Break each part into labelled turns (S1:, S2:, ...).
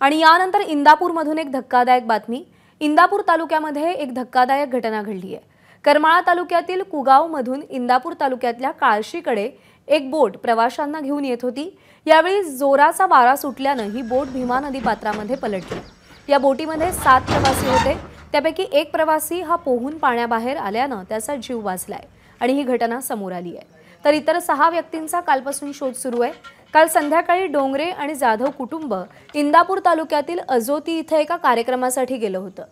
S1: आणि यानंतर इंदापूरमधून एक धक्कादायक बातमी। इंदापूर तालुक्यामध्ये एक धक्कादायक घटना घडली आहे। करमाळा तालुक्यातील कुगावमधून इंदापूर तालुक्यातल्या काळशीकडे एक बोट प्रवाशांना घेऊन येत होती। यावेळी जोराचा वारा सुटल्याने ही बोट भीमा नदी पात्रामध्ये पलटली। या बोटीमध्ये 7 प्रवासी होते, त्यापैकी एक प्रवासी हा पोहून पाण्याबाहेर आल्याने त्याचा जीव वाचलाय आणि ही घटना समोर आली आहे। तर इतर 6 व्यक्तींचा कालपासून शोध सुरू आहे। काल संध्याकाळी डोंगरे आणि जाधव कुटुंब इंदापूर तालुक्यातील अजोती इथे एका कार्यक्रमासाठी गेलं होतं।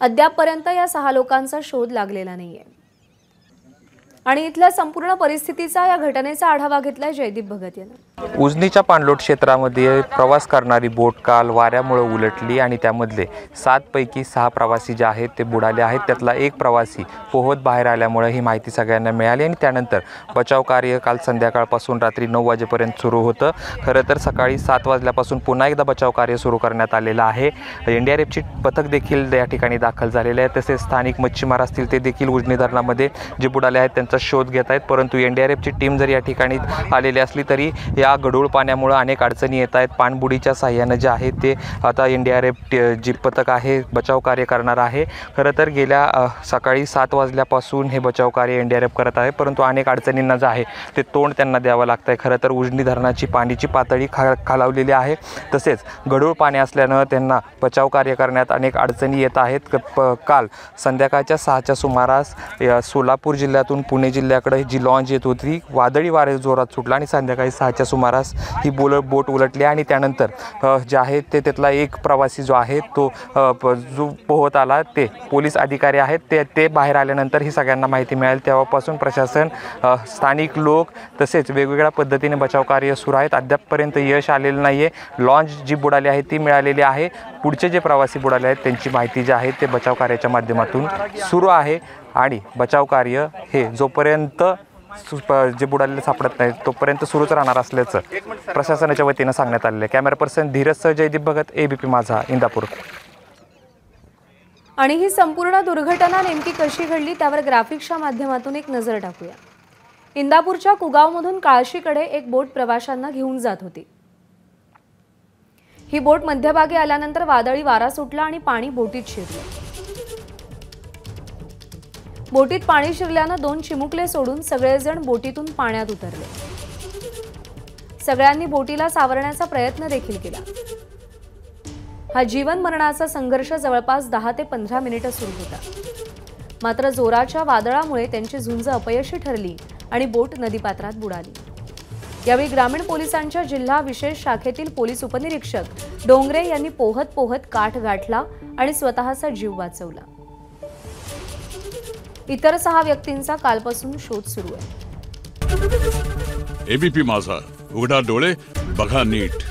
S1: अद्यापपर्यंत या 6 लोकांचा शोध लागलेला नाहीये। आणि इथल्या संपूर्ण परिस्थितीचा या घटनेचा आढावा घेतलाय जयदीप भगत यांनी।
S2: उजनीच्या पाणलोट क्षेत्रामध्ये प्रवास करणारी बोट काल वाऱ्यामुळे उलटली आणि त्यामधले 7 पैकी 6 प्रवासी जे आहेत ते बुडाले आहेत। त्यातला एक प्रवासी पोहत बाहेर आल्यामुळे ही माहिती सगळ्यांना मिळाली आणि त्यानंतर बचाव कार्य काल संध्याकाळपासून रात्री 9 वाजेपर्यंत सुरू होतं। खरं तर सकाळी 7 वाजल्यापासून पुन्हा एकदा बचाव कार्य सुरू करण्यात आलेलं आहे। एनडीआरएफची पथक देखील या ठिकाणी दाखल झालेले आहे। तसेच स्थानिक मच्छीमार असतील ते देखील उजनी धरणामध्ये जे बुडाले आहेत त्यांचा शोध घेत आहेत। परंतु एनडीआरएफची टीम जर या ठिकाणी आलेली असली तरी या गढूळ पाण्यामुळे अनेक अडचणी येत आहेत। पाणबुडीच्या साहाय्याने जे आहे ते आता एनडीआरएफ जी पथक आहे बचाव कार्य करणार आहे। खरं तर गेल्या सकाळी 7 वाजल्यापासून हे बचाव कार्य एनडीआरएफ करत आहे, परंतु अनेक अडचणींना जे आहे ते तोंड त्यांना द्यावं लागतं आहे। खरं तर उजनी धरणाची पाण्याची पातळी खालावलेली आहे, तसेच गढूळ पाणी असल्यानं त्यांना बचाव कार्य करण्यात अनेक अडचणी येत आहेत। काल संध्याकाळच्या 6च्या सुमारास सोलापूर जिल्ह्यातून पुणे जिल्ह्याकडे जी लॉन्च येत होती वादळी वारे जोरात सुटला आणि संध्याकाळी 6च्या सुमारास ही बोट उलटली आणि त्यानंतर जे आहे ते त्यातला एक प्रवासी जो आहे तो जो पोहत आला ते पोलीस अधिकारी आहेत ते बाहेर आल्यानंतर ही सगळ्यांना माहिती मिळाली। तेव्हापासून प्रशासन स्थानिक लोक तसेच वेगवेगळ्या पद्धतीने बचाव कार्य सुरू आहेत। अद्यापपर्यंत यश आलेलं नाही आहे। लॉन्च जी बुडाली आहे ती मिळालेली आहे। पुढचे जे प्रवासी बुडाले आहेत त्यांची माहिती जी आहे ते बचाव कार्याच्या माध्यमातून सुरू आहे आणि बचाव कार्य हे जोपर्यंत जे बुडालेले सापडत नाहीत तोपर्यंत सुरूच राहणार असल्याचं प्रशासनाच्या वतीनं सांगण्यात आलेलं आहे। कॅमेरा पर्सन धीरजसह जयदीप भगत, एबीपी माझा, इंदापूर।
S1: आणि ही संपूर्ण दुर्घटना नेमकी कशी घडली त्यावर ग्राफिक्सच्या माध्यमातून एक नजर टाकूया। इंदापूरच्या कुगावमधून काळशीकडे एक बोट प्रवाशांना घेऊन जात होती। ही बोट मध्यभागी आल्यानंतर वादळी वारा सुटला आणि पाणी बोटीत शिरलं। बोटीत पाणी शिरल्यानं 2 चिमुकले सोडून सगळेजण बोटीतून पाण्यात उतरले। सगळ्यांनी बोटीला सावरण्याचा प्रयत्न देखील केला। हा जीवन मरणाचा संघर्ष जवळपास 10 ते 15 मिनिटे सुरू होता। मात्र जोराच्या वादळामुळे त्यांची झुंज अपयशी ठरली आणि बोट नदीपात्रात बुडाली। यावेळी ग्रामीण पोलिसांच्या जिल्हा विशेष शाखेतील पोलीस उपनिरीक्षक डोंगरे यांनी पोहत काठ गाठला आणि स्वतःचा जीव वाचवला। इतर 6 व्यक्तींचा कालपासून शोध सुरू आहे।
S3: एबीपी माझा, उघडा डोळे बघा नीट।